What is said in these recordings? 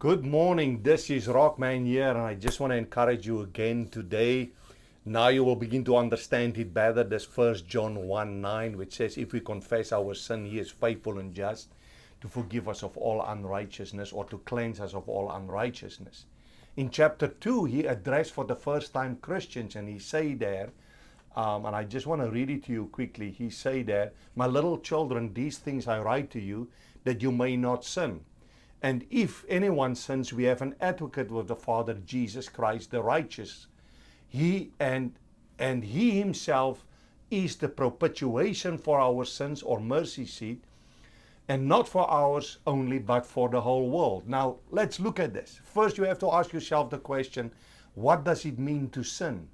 Good morning, this is Rock Man here, and I just want to encourage you again today. Now you will begin to understand it better. This 1 John 1:9, which says, if we confess our sin, He is faithful and just to forgive us of all unrighteousness, or to cleanse us of all unrighteousness. In chapter 2, he addressed for the first time Christians, and he say there, and I just want to read it to you quickly. He say there, my little children, these things I write to you, that you may not sin. And if anyone sins, we have an advocate with the Father, Jesus Christ, the righteous. He himself is the propitiation for our sins, or mercy seat, and not for ours only, but for the whole world. Now, let's look at this. First, you have to ask yourself the question, what does it mean to sin?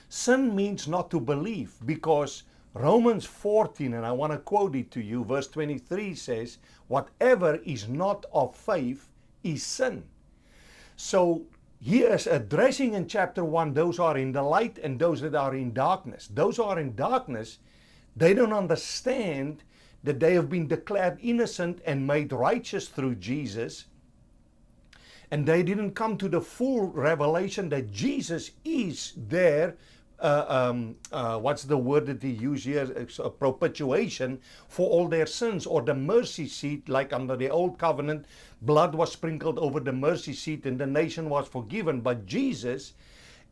Sin means not to believe, because Romans 14, and I want to quote it to you, verse 23 says, whatever is not of faith is sin. So he is addressing in chapter 1, those are in the light and those that are in darkness. Those who are in darkness, they don't understand that they have been declared innocent and made righteous through Jesus. And they didn't come to the full revelation that Jesus is there. What's the word that he used here? It's a propitiation for all their sins, or the mercy seat, like under the old covenant, blood was sprinkled over the mercy seat and the nation was forgiven. But Jesus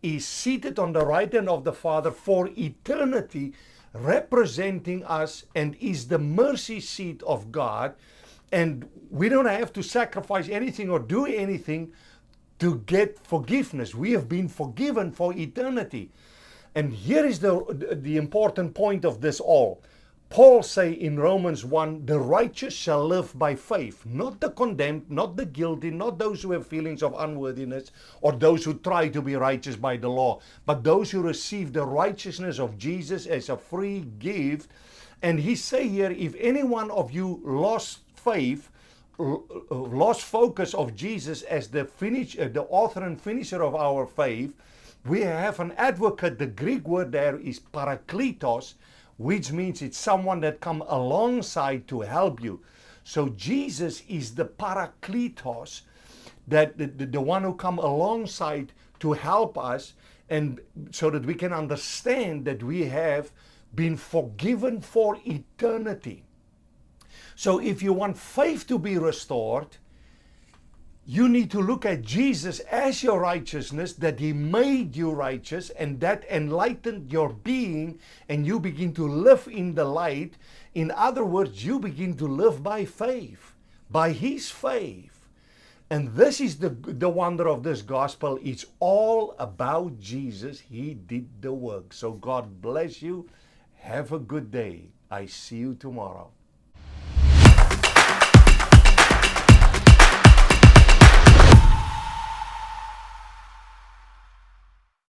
is seated on the right hand of the Father for eternity, representing us, and is the mercy seat of God. And we don't have to sacrifice anything or do anything to get forgiveness. We have been forgiven for eternity. And here is the important point of this all. Paul say in Romans 1, the righteous shall live by faith, not the condemned, not the guilty, not those who have feelings of unworthiness, or those who try to be righteous by the law, but those who receive the righteousness of Jesus as a free gift. And he say here, if any one of you lost faith, lost focus of Jesus as the author and finisher of our faith, we have an advocate. The Greek word there is parakletos, which means it's someone that come alongside to help you. So Jesus is the parakletos, that the one who come alongside to help us, and so that we can understand that we have been forgiven for eternity. So if you want faith to be restored, you need to look at Jesus as your righteousness, that He made you righteous, and that enlightened your being, and you begin to live in the light. In other words, you begin to live by faith, by His faith. And this is the wonder of this gospel. It's all about Jesus. He did the work. So God bless you. Have a good day. I see you tomorrow.